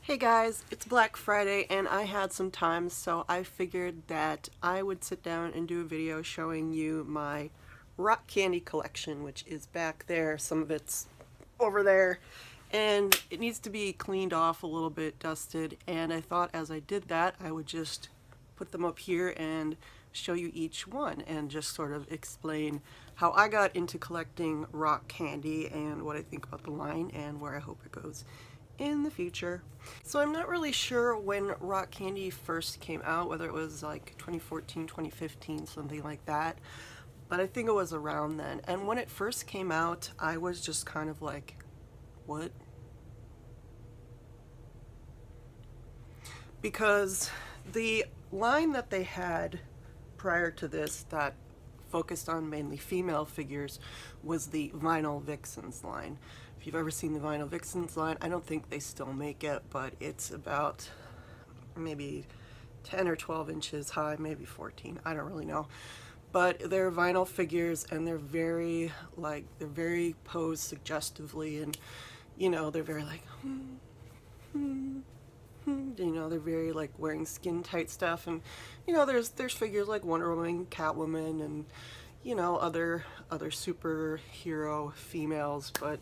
Hey guys, it's Black Friday and I had some time, so I figured that I would sit down and do a video showing you my rock candy collection, which is back there. Some of it's over there and it needs to be cleaned off a little bit, dusted, and I thought as I did that I would just put them up here and show you each one and just sort of explain how I got into collecting rock candy and what I think about the line and where I hope it goes in the future. So I'm not really sure when rock candy first came out, whether it was like 2014, 2015, something like that, but I think it was around then. And when it first came out, I was just kind of like, what? Because the line that they had prior to this that focused on mainly female figures was the Vinyl Vixens line. If you've ever seen the Vinyl Vixens line, I don't think they still make it, but it's about maybe 10 or 12 inches high, maybe 14, I don't really know. But they're vinyl figures and they're very posed suggestively, and they're very like they're very like wearing skin tight stuff, and there's figures like Wonder Woman, Catwoman, and other superhero females, but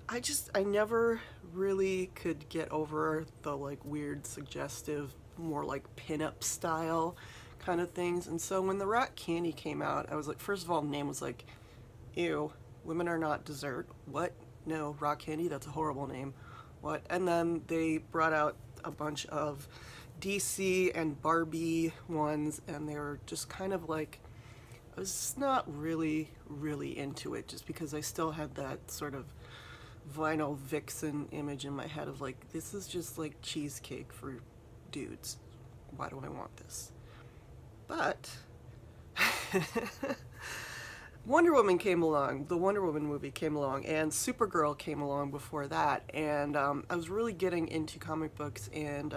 I never really could get over the like weird suggestive, more like pinup style kind of things. And so when the rock candy came out, I was like, first of all, the name was like, ew, women are not dessert. What? No, rock candy, that's a horrible name. What? And then they brought out a bunch of DC and Barbie ones, and they were just kind of like, I was not really into it, just because I still had that sort of vinyl vixen image in my head of like, this is just like cheesecake for dudes. Why do I want this? But Wonder Woman came along, the Wonder Woman movie came along, and Supergirl came along before that, and I was really getting into comic books and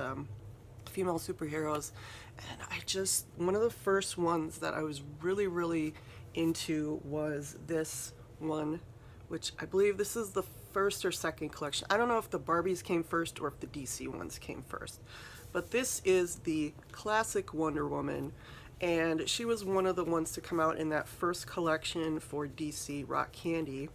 female superheroes, and one of the first ones that I was really into was this one, which I believe this is the first or second collection. I don't know if the Barbies came first or if the DC ones came first, but this is the classic Wonder Woman, and she was one of the ones to come out in that first collection for DC Rock Candy.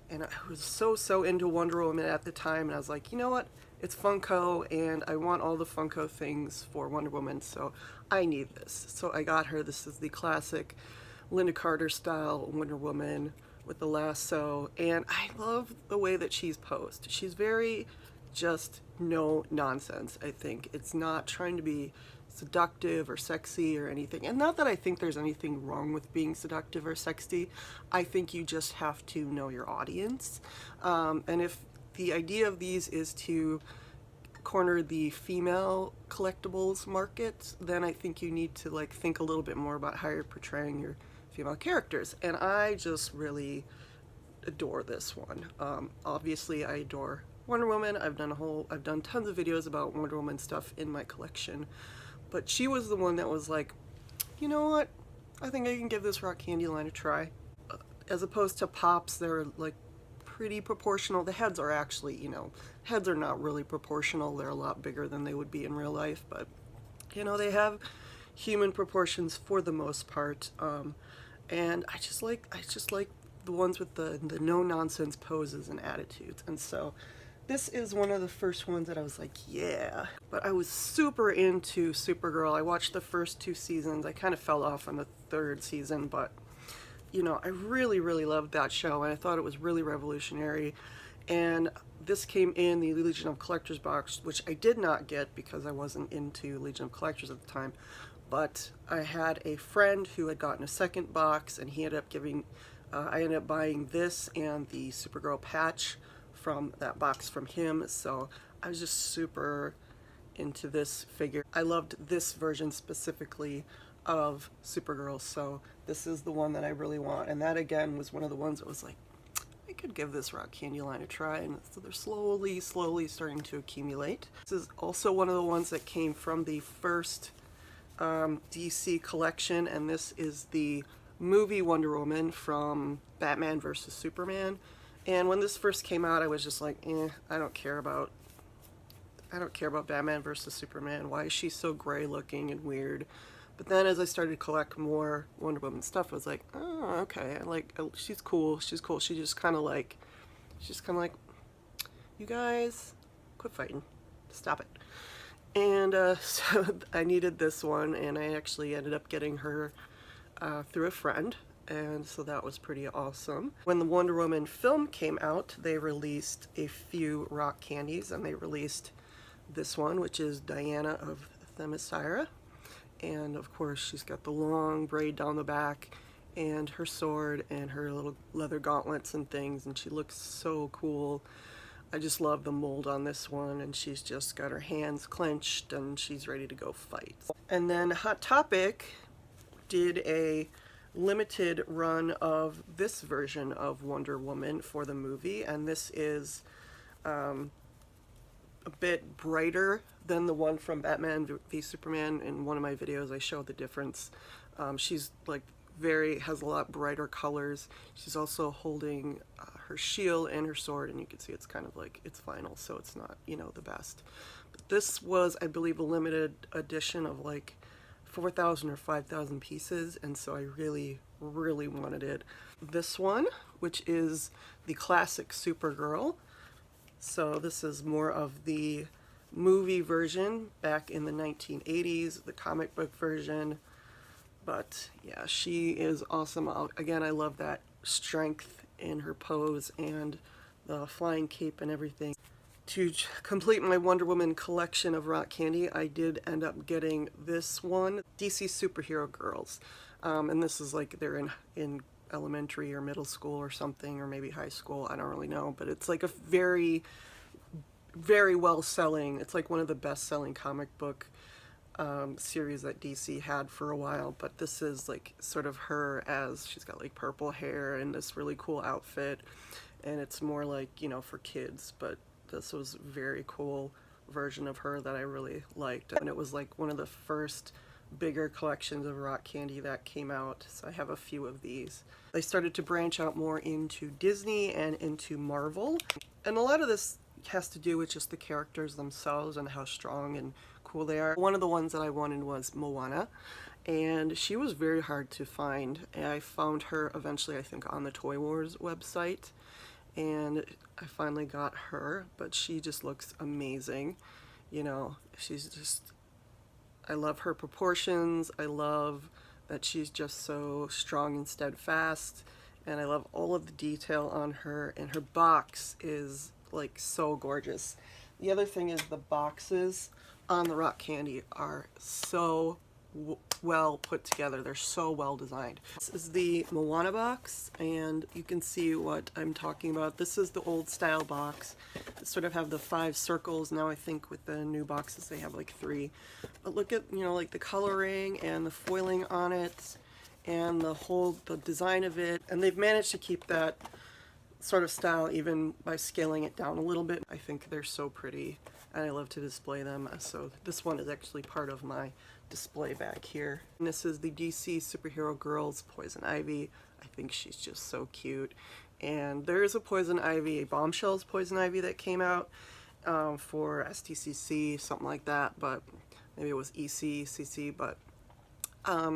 And I was so into Wonder Woman at the time, and I was like, you know what? It's Funko, and I want all the Funko things for Wonder Woman, so I need this. So I got her. This is the classic Linda Carter style Wonder Woman with the lasso, and I love the way that she's posed. She's very just no nonsense, I think. It's not trying to be seductive or sexy or anything. And not that I think there's anything wrong with being seductive or sexy. I think you just have to know your audience. And if the idea of these is to corner the female collectibles market, then I think you need to like think a little bit more about how you're portraying your female characters. And I just really adore this one. Obviously I adore Wonder Woman. I've done tons of videos about Wonder Woman stuff in my collection, but she was the one that was like, you know what, I think I can give this rock candy line a try. As opposed to Pops, they're like pretty proportional. The heads are actually, heads are not really proportional. They're a lot bigger than they would be in real life, but they have human proportions for the most part. And I just like the ones with the no nonsense poses and attitudes. And so this is one of the first ones that I was like, yeah. But I was super into Supergirl. I watched the first 2 seasons. I kind of fell off on the 3rd season, but I really loved that show, and I thought it was really revolutionary. And this came in the Legion of Collectors box, which I did not get because I wasn't into Legion of Collectors at the time. But I had a friend who had gotten a second box, and he ended up giving, I ended up buying this and the Supergirl patch from that box from him. So I was just super into this figure. I loved this version specifically of Supergirl, so this is the one that I really want. And that again was one of the ones that was like, I could give this rock candy line a try, and so they're slowly starting to accumulate. This is also one of the ones that came from the first DC collection, and this is the movie Wonder Woman from Batman vs. Superman. And when this first came out, I was just like, I don't care about I don't care about Batman versus Superman. Why is she so gray looking and weird? But then as I started to collect more Wonder Woman stuff, I was like, oh, okay, she's cool, she's cool. She's kind of like, you guys, quit fighting, stop it. And so I needed this one, and I actually ended up getting her through a friend, and so that was pretty awesome. When the Wonder Woman film came out, they released a few rock candies, and they released this one, which is Diana of Themyscira. And of course she's got the long braid down the back and her sword and her little leather gauntlets and things, and she looks so cool. I just love the mold on this one, and she's just got her hands clenched and she's ready to go fight. And then Hot Topic did a limited run of this version of Wonder Woman for the movie, and this is a bit brighter than the one from Batman v Superman. In one of my videos I showed the difference. She's like has a lot brighter colors. She's also holding her shield and her sword, and you can see it's kind of like it's vinyl, so it's not, you know, the best. But this was, I believe, a limited edition of like 4,000 or 5,000 pieces, and so I really wanted it. This one, which is the classic Supergirl. So this is more of the movie version back in the 1980s, the comic book version. But yeah, she is awesome. Again, I love that strength in her pose and the flying cape and everything. To complete my Wonder Woman collection of rock candy, I did end up getting this one, DC Superhero Girls. And this is like they're in elementary or middle school or something, or maybe high school, I don't really know, but it's like a very well selling, it's like one of the best selling comic book series that DC had for a while. But this is like sort of her, as she's got like purple hair and this really cool outfit, and it's more like, you know, for kids, but this was a very cool version of her that I really liked, and it was like one of the first bigger collections of rock candy that came out, so I have a few of these. They started to branch out more into Disney and into Marvel, and a lot of this has to do with just the characters themselves and how strong and cool they are. One of the ones that I wanted was Moana, and she was very hard to find, and I found her eventually, I think, on the Toy Wars website, and I finally got her. But she just looks amazing. You know, she's just, I love her proportions. I love that she's just so strong and steadfast, and I love all of the detail on her, and her box is like so gorgeous. The other thing is the boxes on the rock candy are so well put together. They're so well designed. This is the Moana box, and you can see what I'm talking about. This is the old style box. They sort of have the 5 circles. Now I think with the new boxes they have like 3. But look at, you know, like the coloring and the foiling on it and the design of it. And they've managed to keep that sort of style even by scaling it down a little bit. I think they're so pretty, and I love to display them. So this one is actually part of my display back here. And this is the DC Superhero Girls Poison Ivy. I think she's just so cute. And there is a Poison Ivy, a Bombshells Poison Ivy that came out for STCC, something like that, but maybe it was ECCC, but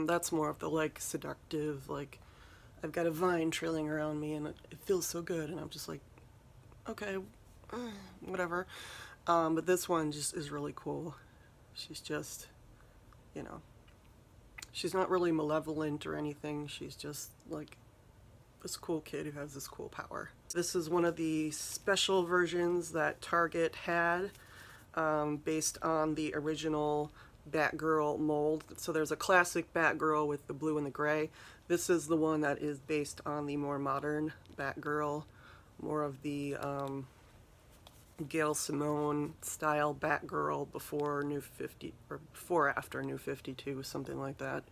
that's more of the like seductive, like I've got a vine trailing around me and it feels so good, and I'm just like, okay, whatever. But this one just is really cool. She's just, you know, she's not really malevolent or anything. She's just like this cool kid who has this cool power. This is one of the special versions that Target had based on the original Batgirl mold. So there's a classic Batgirl with the blue and the gray. This is the one that is based on the more modern Batgirl, more of the Gail Simone style Batgirl before New 50, or before after New 52, something like that.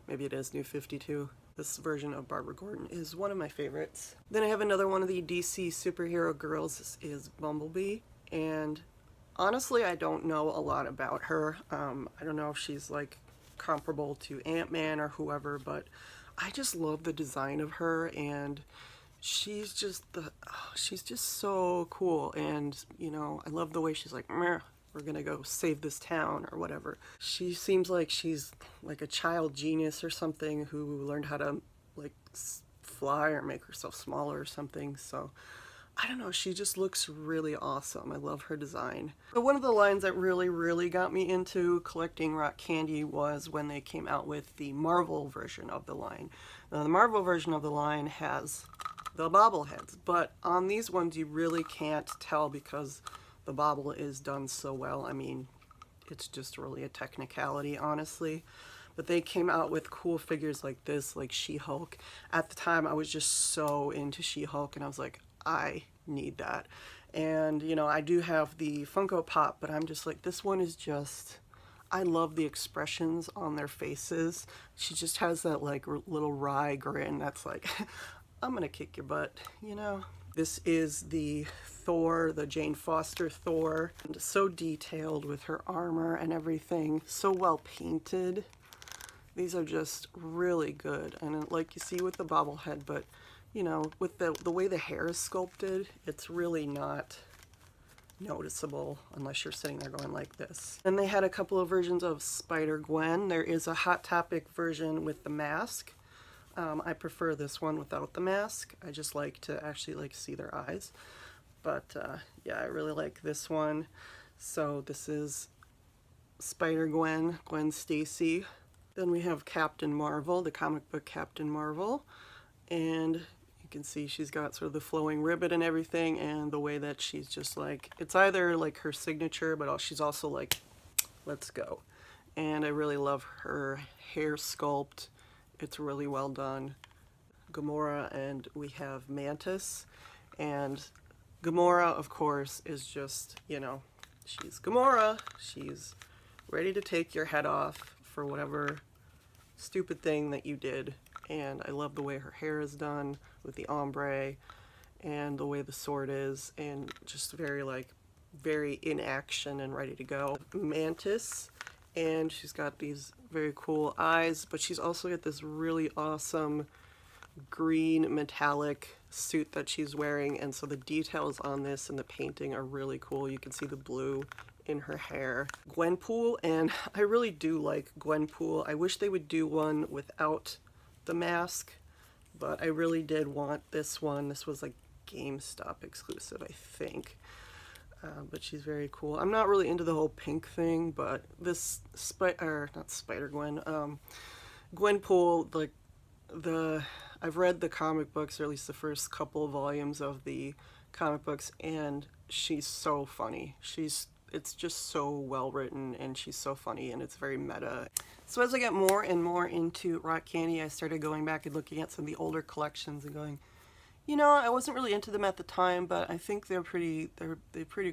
Maybe it is New 52. This version of Barbara Gordon is one of my favorites. Then I have another one of the DC Superhero Girls. This is Bumblebee, and honestly, I don't know a lot about her. I don't know if she's like comparable to Ant-Man or whoever, but I just love the design of her, and she's just so cool. And you know, I love the way she's like, meh, we're gonna go save this town or whatever. She seems like she's like a child genius or something who learned how to like fly or make herself smaller or something. So I don't know, she just looks really awesome. I love her design. So one of the lines that really got me into collecting rock candy was when they came out with the Marvel version of the line. Now the Marvel version of the line has the bobbleheads, but on these ones you really can't tell because the bobble is done so well. I mean, it's just really a technicality, honestly. But they came out with cool figures like this, like She-Hulk. At the time, I was just so into She-Hulk, and I was like, I need that. And, you know, I do have the Funko Pop, but I'm just like, this one is just, I love the expressions on their faces. She just has that, like, little wry grin that's like, I'm gonna kick your butt, you know? This is the Thor, the Jane Foster Thor. And so detailed with her armor and everything. So well painted. These are just really good. And like you see with the bobblehead, but you know, with the way the hair is sculpted, it's really not noticeable unless you're sitting there going like this. And they had a couple of versions of Spider-Gwen. There is a Hot Topic version with the mask. I prefer this one without the mask. I just like to actually like see their eyes. But yeah, I really like this one. So this is Spider-Gwen, Gwen Stacy. Then we have Captain Marvel, the comic book Captain Marvel. And you can see she's got sort of the flowing ribbon and everything, and the way that she's just like, it's either like her signature, but she's also like, let's go. And I really love her hair sculpt. It's really well done. Gamora, and we have Mantis. And Gamora, of course, is just, you know, she's Gamora. She's ready to take your head off for whatever stupid thing that you did. And I love the way her hair is done with the ombre and the way the sword is, and just very in action and ready to go. Mantis, and she's got these very cool eyes, but she's also got this really awesome green metallic suit that she's wearing, and so the details on this and the painting are really cool. You can see the blue in her hair. Gwenpool, and I really do like Gwenpool. I wish they would do one without the mask, but I really did want this one. This was like GameStop exclusive, I think. But she's very cool. I'm not really into the whole pink thing, but this not Spider-Gwen, Gwenpool, like I've read the comic books, or at least the first couple volumes of the comic books, and she's so funny. It's just so well written, and she's so funny, and it's very meta. So as I get more and more into rock candy, I started going back and looking at some of the older collections and going, you know, I wasn't really into them at the time, but I think they're pretty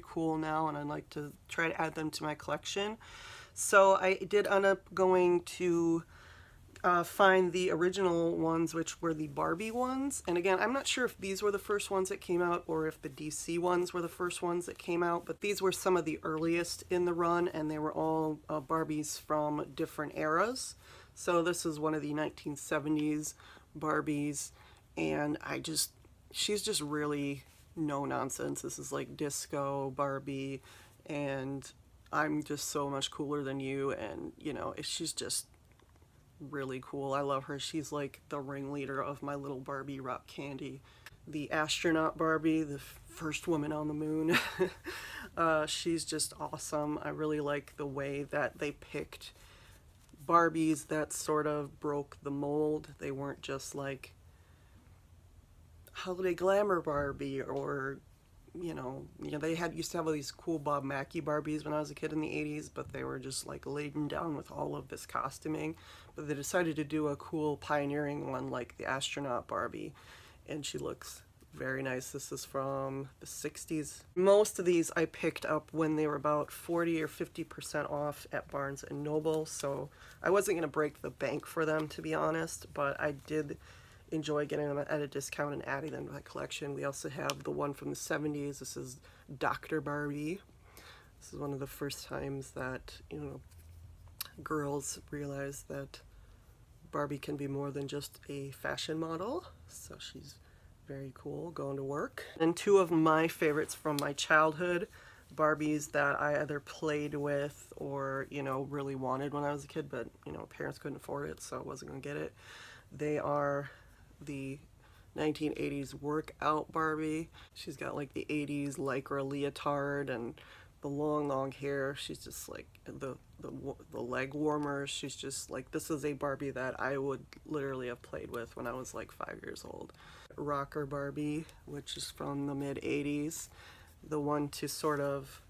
cool now, and I'd like to try to add them to my collection. So I did end up going to find the original ones, which were the Barbie ones. And again, I'm not sure if these were the first ones that came out or if the DC ones were the first ones that came out, but these were some of the earliest in the run, and they were all Barbies from different eras. So this is one of the 1970s Barbies, and she's just really no nonsense. This is like disco Barbie, and I'm just so much cooler than you, and you know, she's just really cool. I love her. She's like the ringleader of my little Barbie rock candy. The astronaut Barbie, the first woman on the moon. She's just awesome. I really like the way that they picked Barbies that sort of broke the mold. They weren't just like holiday glamour Barbie, or you know, they used to have all these cool Bob Mackie Barbies when I was a kid in the 80s, but they were just like laden down with all of this costuming. But they decided to do a cool pioneering one like the astronaut Barbie, and she looks very nice. This is from the 60s. Most of these I picked up when they were about 40 or 50% off at Barnes & Noble, so I wasn't going to break the bank for them, to be honest, but I did enjoy getting them at a discount and adding them to my collection. We also have the one from the 70s. This is Dr. Barbie. This is one of the first times that, you know, girls realize that Barbie can be more than just a fashion model. So she's very cool going to work. And two of my favorites from my childhood, Barbies that I either played with or, you know, really wanted when I was a kid, but, you know, parents couldn't afford it, so I wasn't going to get it. They are the 1980s workout Barbie. She's got like the 80s lycra leotard and the long hair. She's just like the leg warmers. She's just like, this is a Barbie that I would literally have played with when I was like 5 years old. Rocker Barbie, which is from the mid 80s. The one to sort of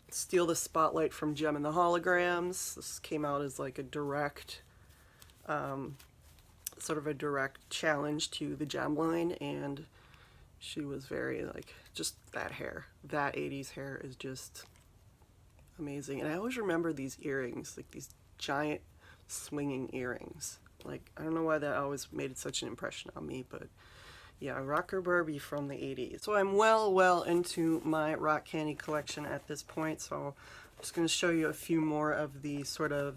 steal the spotlight from Gem and the Holograms. This came out as like a direct, sort of a direct challenge to the Gem line, and she was very like, just that hair, that 80s hair is just amazing. And I always remember these earrings, like these giant swinging earrings. Like, I don't know why that always made such an impression on me, but yeah, Rocker Barbie from the 80s. So I'm well into my rock candy collection at this point, so I'm just going to show you a few more of the sort of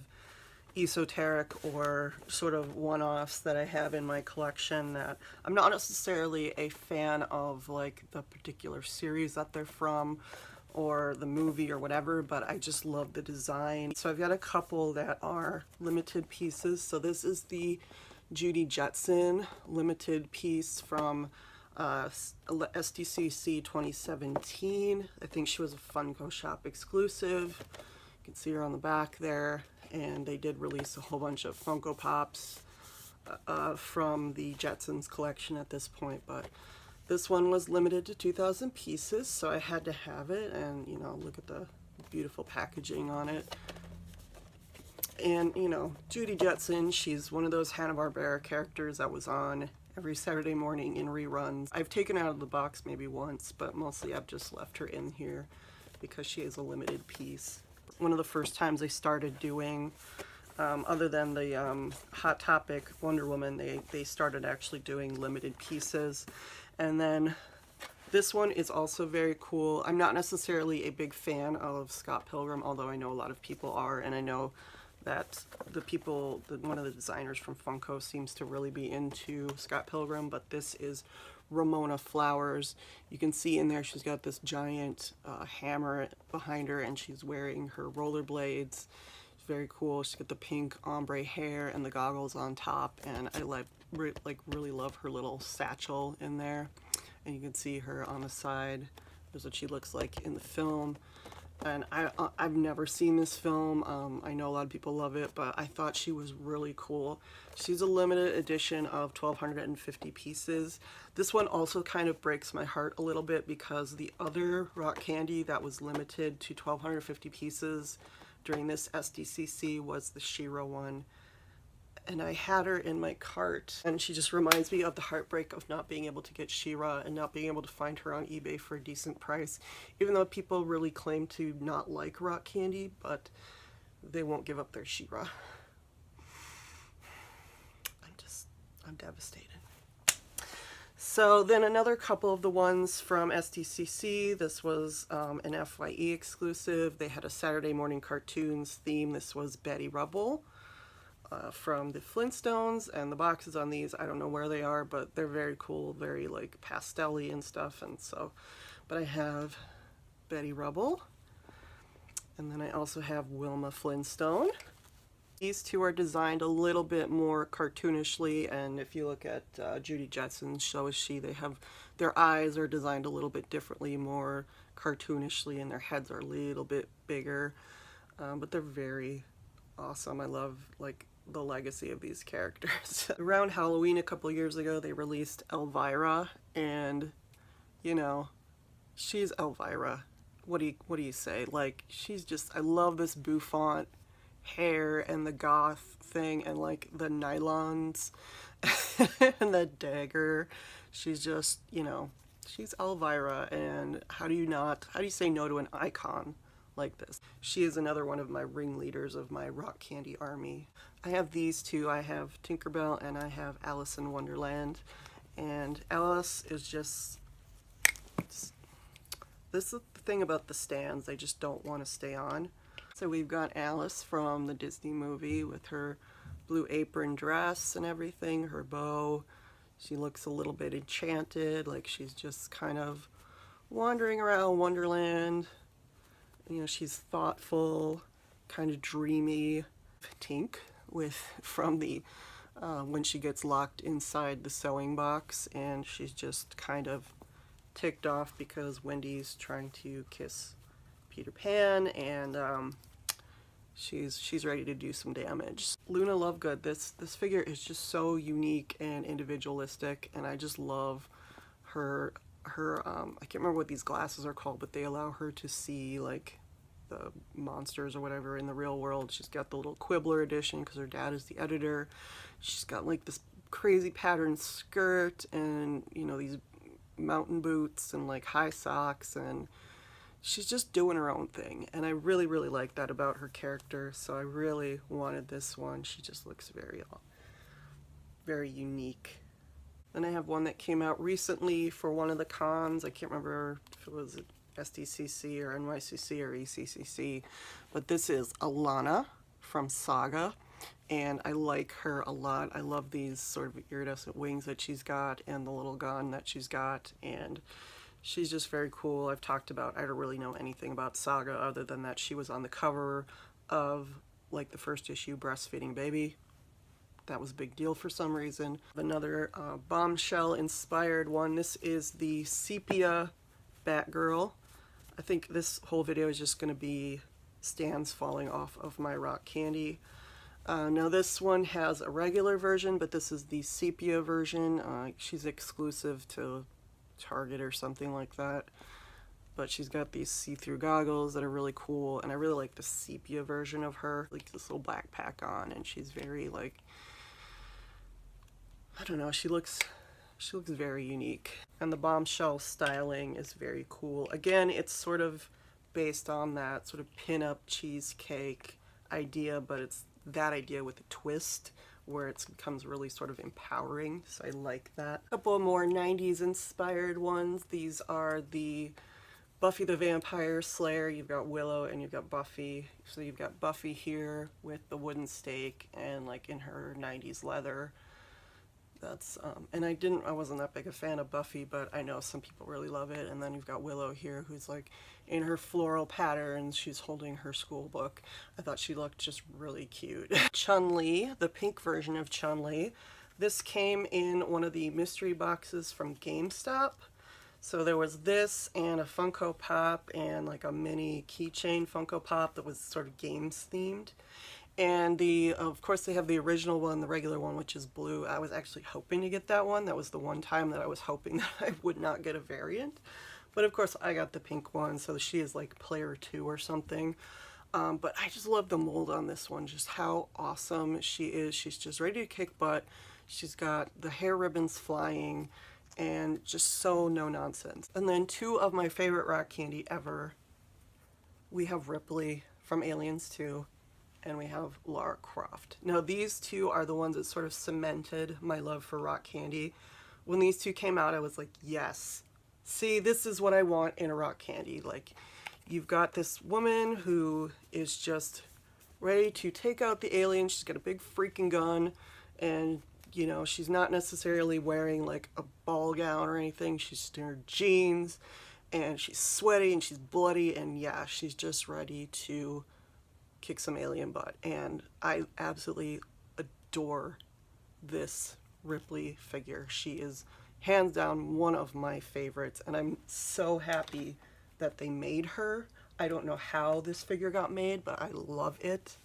esoteric or sort of one-offs that I have in my collection that I'm not necessarily a fan of, like the particular series that they're from or the movie or whatever, but I just love the design. So I've got a couple that are limited pieces. So this is the Judy Jetson limited piece from SDCC 2017. I think she was a Funko Shop exclusive. You can see her on the back there. And they did release a whole bunch of Funko Pops from the Jetsons collection at this point, but this one was limited to 2,000 pieces, so I had to have it. And you know, look at the beautiful packaging on it. And you know, Judy Jetson, she's one of those Hanna-Barbera characters that was on every Saturday morning in reruns. I've taken her out of the box maybe once, but mostly I've just left her in here because she is a limited piece. One of the first times I started doing, other than the Hot Topic Wonder Woman, they started actually doing limited pieces. And then this one is also very cool. I'm not necessarily a big fan of Scott Pilgrim, although I know a lot of people are, and I know that one of the designers from Funko seems to really be into Scott Pilgrim, but this is Ramona Flowers. You can see in there she's got this giant hammer behind her, and she's wearing her rollerblades. It's very cool. She's got the pink ombre hair and the goggles on top, and I really love her little satchel in there. And you can see her on the side. There's what she looks like in the film. And I've never seen this film. I know a lot of people love it, but I thought she was really cool. She's a limited edition of 1,250 pieces. This one also kind of breaks my heart a little bit because the other rock candy that was limited to 1,250 pieces during this SDCC was the She-Ra one. And I had her in my cart, and she just reminds me of the heartbreak of not being able to get She-Ra and not being able to find her on eBay for a decent price, even though people really claim to not like rock candy, but they won't give up their She-Ra. I'm devastated. So then another couple of the ones from SDCC, this was an FYE exclusive. They had a Saturday morning cartoons theme. This was Betty Rubble. From the Flintstones, and the boxes on these, I don't know where they are, but they're very cool, very like pastel-y and stuff. And so, but I have Betty Rubble, and then I also have Wilma Flintstone. These two are designed a little bit more cartoonishly, and if you look at Judy Jetson, so is she, they have, their eyes are designed a little bit differently, more cartoonishly, and their heads are a little bit bigger, but they're very awesome. I love like the legacy of these characters. Around Halloween a couple years ago, they released Elvira, and you know, she's Elvira. What do you say? Like, she's just, I love this bouffant hair and the goth thing and like the nylons and the dagger. She's just, you know, she's Elvira, and how do you say no to an icon like this? She is another one of my ringleaders of my rock candy army. I have these two. I have Tinkerbell and I have Alice in Wonderland. And Alice is just, this is the thing about the stands, they just don't want to stay on. So we've got Alice from the Disney movie with her blue apron dress and everything, her bow. She looks a little bit enchanted, like she's just kind of wandering around Wonderland. You know, she's thoughtful, kind of dreamy. Tink with from the when she gets locked inside the sewing box, and she's just kind of ticked off because Wendy's trying to kiss Peter Pan, and she's ready to do some damage. Luna Lovegood, this figure is just so unique and individualistic, and I just love her I can't remember what these glasses are called, but they allow her to see like the monsters or whatever in the real world. She's got the little Quibbler edition because her dad is the editor. She's got like this crazy patterned skirt and, you know, these mountain boots and like high socks, and she's just doing her own thing, and I really like that about her character, so I really wanted this one. She just looks very unique. Then I have one that came out recently for one of the cons. I can't remember if it was SDCC or NYCC or ECCC, but this is Alana from Saga, and I like her a lot. I love these sort of iridescent wings that she's got and the little gun that she's got, and she's just very cool. I've talked about, I don't really know anything about Saga other than that she was on the cover of like the first issue, Breastfeeding Baby. That was a big deal for some reason. Another bombshell inspired one. This is the Sepia Batgirl. I think this whole video is just going to be stands falling off of my rock candy. Now this one has a regular version, but this is the sepia version. She's exclusive to Target or something like that. But she's got these see-through goggles that are really cool, and I really like the sepia version of her. Like this little backpack on, and she's very like, I don't know, she looks very unique. And the bombshell styling is very cool. Again, it's sort of based on that sort of pin-up cheesecake idea, but it's that idea with a twist where it becomes really sort of empowering, so I like that. A couple more 90s inspired ones. These are the Buffy the Vampire Slayer. You've got Willow and you've got Buffy. So you've got Buffy here with the wooden stake and like in her 90s leather. That's and I wasn't that big a fan of Buffy, but I know some people really love it. And then you've got Willow here, who's like in her floral patterns. She's holding her school book. I thought she looked just really cute. Chun-Li, the pink version of Chun-Li. This came in one of the mystery boxes from GameStop. So there was this and a Funko Pop and like a mini keychain Funko Pop that was sort of games themed. And of course they have the original one, the regular one, which is blue. I was actually hoping to get that one. That was the one time that I was hoping that I would not get a variant. But of course I got the pink one, so she is like player 2 or something. But I just love the mold on this one, just how awesome she is. She's just ready to kick butt. She's got the hair ribbons flying and just so no nonsense. And then two of my favorite rock candy ever. We have Ripley from Aliens 2. And we have Lara Croft. Now these two are the ones that sort of cemented my love for rock candy. When these two came out, I was like, yes. See, this is what I want in a rock candy. Like, you've got this woman who is just ready to take out the alien. She's got a big freaking gun, and you know, she's not necessarily wearing like a ball gown or anything. She's just in her jeans, and she's sweaty and she's bloody, and yeah, she's just ready to kick some alien butt. And I absolutely adore this Ripley figure. She is hands down one of my favorites, and I'm so happy that they made her. I don't know how this figure got made, but I love it.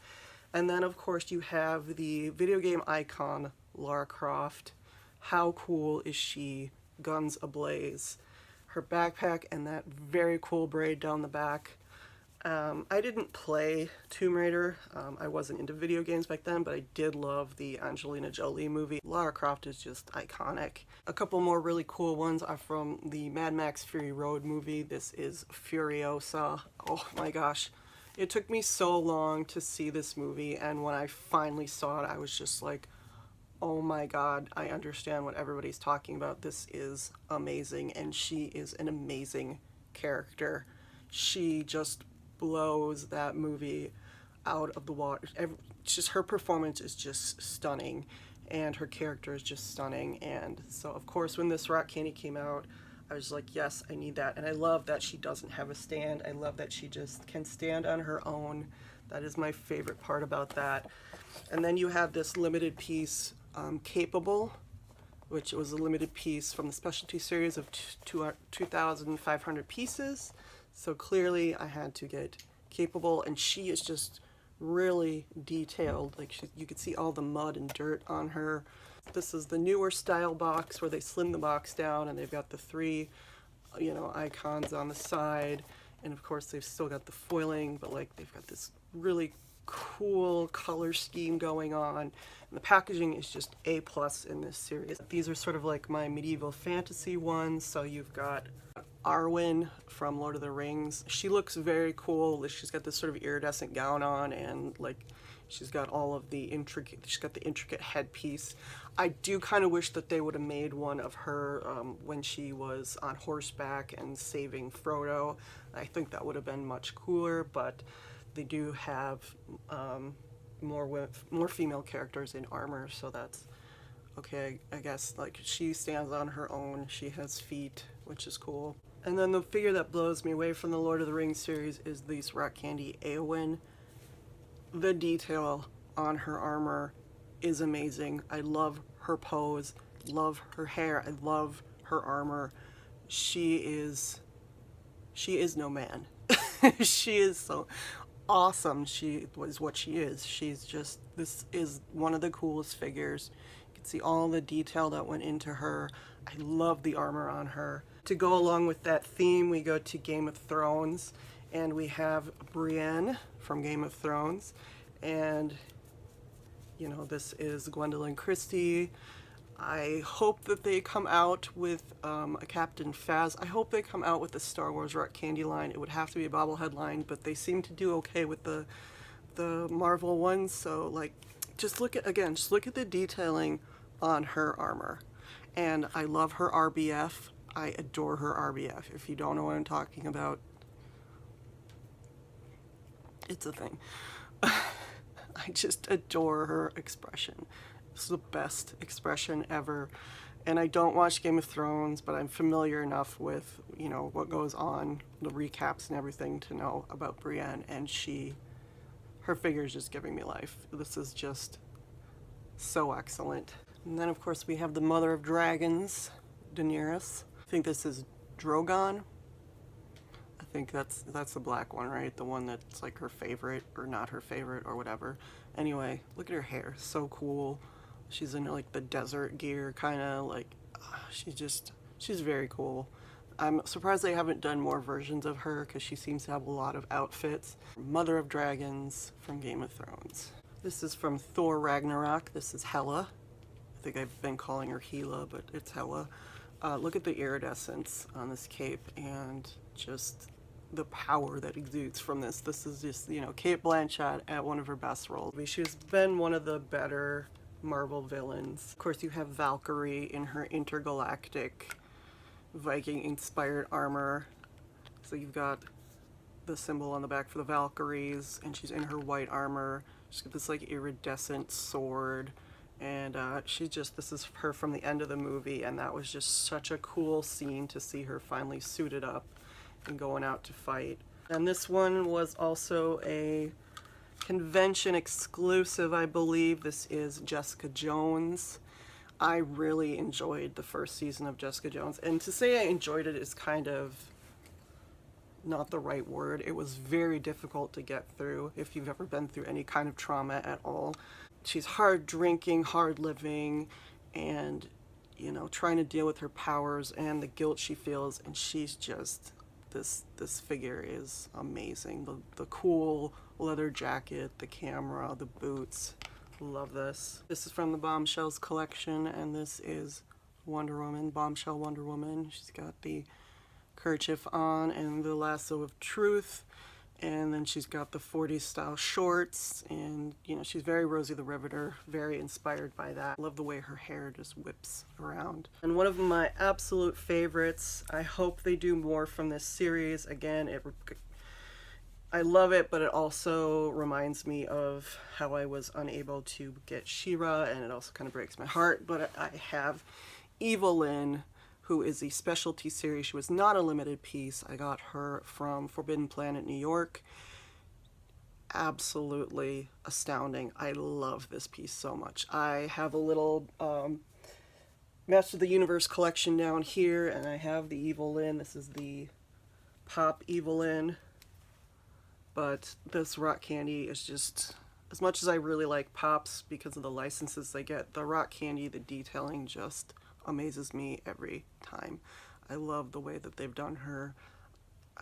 And then of course you have the video game icon Lara Croft. How cool is she? Guns ablaze. Her backpack and that very cool braid down the back. I didn't play Tomb Raider. I wasn't into video games back then, but I did love the Angelina Jolie movie. Lara Croft is just iconic. A couple more really cool ones are from the Mad Max Fury Road movie. This is Furiosa. Oh my gosh. It took me so long to see this movie, and when I finally saw it, I was just like, oh my god, I understand what everybody's talking about. This is amazing, and she is an amazing character. She just blows that movie out of the water. Just her performance is just stunning, and her character is just stunning. And so of course when this rock candy came out, I was like, yes, I need that. And I love that she doesn't have a stand. I love that she just can stand on her own. That is my favorite part about that. And then you have this limited piece, Capable, which was a limited piece from the specialty series of 2,500 pieces. So clearly I had to get Capable, and she is just really detailed. Like you could see all the mud and dirt on her. This is the newer style box where they slim the box down and they've got the three, icons on the side. And of course they've still got the foiling, but like they've got this really cool color scheme going on. And the packaging is just A+ in this series. These are sort of like my medieval fantasy ones. So you've got Arwen from Lord of the Rings. She looks very cool. She's got this sort of iridescent gown on, and like she's got the intricate headpiece. I do kind of wish that they would have made one of her when she was on horseback and saving Frodo. I think that would have been much cooler, but they do have more female characters in armor, so that's okay. I guess like she stands on her own. She has feet, which is cool. And then the figure that blows me away from the Lord of the Rings series is this Rock Candy Eowyn. The detail on her armor is amazing. I love her pose, love her hair, I love her armor. She is no man. She is so awesome. She was what she is. This is one of the coolest figures. You can see all the detail that went into her. I love the armor on her. To go along with that theme, we go to Game of Thrones, and we have Brienne from Game of Thrones, and this is Gwendolyn Christie. I hope that they come out with a Captain Phas. I hope they come out with the Star Wars Rock Candy line. It would have to be a bobblehead line, but they seem to do okay with the Marvel ones. So like, just look at the detailing on her armor. And I love her RBF. I adore her RBF. If you don't know what I'm talking about, it's a thing. I just adore her expression. It's the best expression ever. And I don't watch Game of Thrones, but I'm familiar enough with, what goes on, the recaps and everything to know about Brienne, and her figure is just giving me life. This is just so excellent. And then of course we have the Mother of Dragons, Daenerys. I think this is Drogon. I think that's the black one, right? The one that's like her favorite, or not her favorite, or whatever. Anyway, look at her hair, so cool. She's in like the desert gear, kind of like, she's very cool. I'm surprised they haven't done more versions of her because she seems to have a lot of outfits. Mother of Dragons from Game of Thrones. This is from Thor Ragnarok. This is Hela. I think I've been calling her Hela, but it's Hela. Look at the iridescence on this cape and just the power that exudes from this. This is just, Cate Blanchett at one of her best roles. She's been one of the better Marvel villains. Of course, you have Valkyrie in her intergalactic Viking-inspired armor. So you've got the symbol on the back for the Valkyries, and she's in her white armor. She's got this like iridescent sword. And this is her from the end of the movie, and that was just such a cool scene to see her finally suited up and going out to fight. And this one was also a convention exclusive, I believe. This is Jessica Jones. I really enjoyed the first season of Jessica Jones, and to say I enjoyed it is kind of not the right word. It was very difficult to get through if you've ever been through any kind of trauma at all. She's hard drinking, hard living, and trying to deal with her powers and the guilt she feels, and she's just this figure is amazing. The cool leather jacket, the camera, the boots. Love this. This is from the Bombshells collection, and this is Wonder Woman, Bombshell Wonder Woman. She's got the kerchief on and the lasso of truth. And then she's got the 40s style shorts, and she's very Rosie the Riveter, very inspired by that. I love the way her hair just whips around. And one of my absolute favorites, I hope they do more from this series. Again, I love it, but it also reminds me of how I was unable to get She-Ra, and it also kind of breaks my heart. But I have Evelyn who is a specialty series. She was not a limited piece. I got her from Forbidden Planet, New York. Absolutely astounding. I love this piece so much. I have a little Master of the Universe collection down here, and I have the Evelyn. This is the Pop Evelyn. But this rock candy is just, as much as I really like Pops because of the licenses they get, the rock candy, the detailing just amazes me every time. I love the way that they've done her.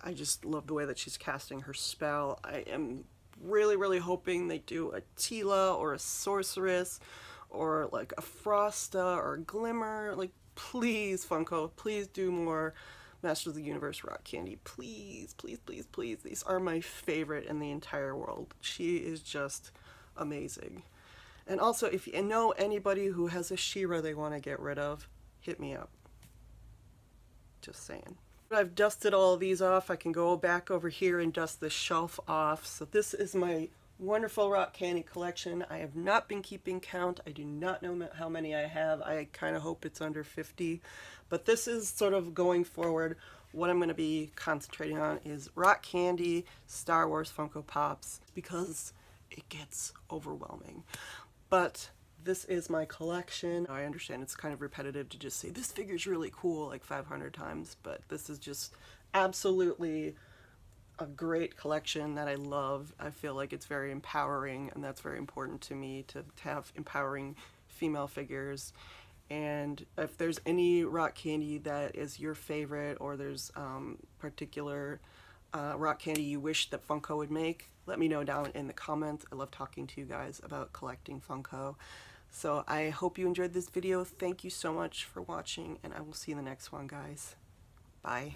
I just love the way that she's casting her spell. I am really, really hoping they do a Tila or a Sorceress or like a Frosta or a Glimmer. Like, please, Funko, please do more Master of the Universe rock candy. Please, please, please, please. These are my favorite in the entire world. She is just amazing. And also, if you know anybody who has a She-Ra they want to get rid of, hit me up. Just saying. I've dusted all of these off. I can go back over here and dust this shelf off. So this is my wonderful rock candy collection. I have not been keeping count. I do not know how many I have. I kind of hope it's under 50. But this is sort of going forward. What I'm going to be concentrating on is rock candy, Star Wars Funko Pops, because it gets overwhelming. But this is my collection. I understand it's kind of repetitive to just say this figure's really cool like 500 times, but this is just absolutely a great collection that I love. I feel like it's very empowering, and that's very important to me, to have empowering female figures. And if there's any rock candy that is your favorite, or there's particular rock candy you wish that Funko would make, let me know down in the comments. I love talking to you guys about collecting Funko. So I hope you enjoyed this video. Thank you so much for watching, and I will see you in the next one, guys. Bye.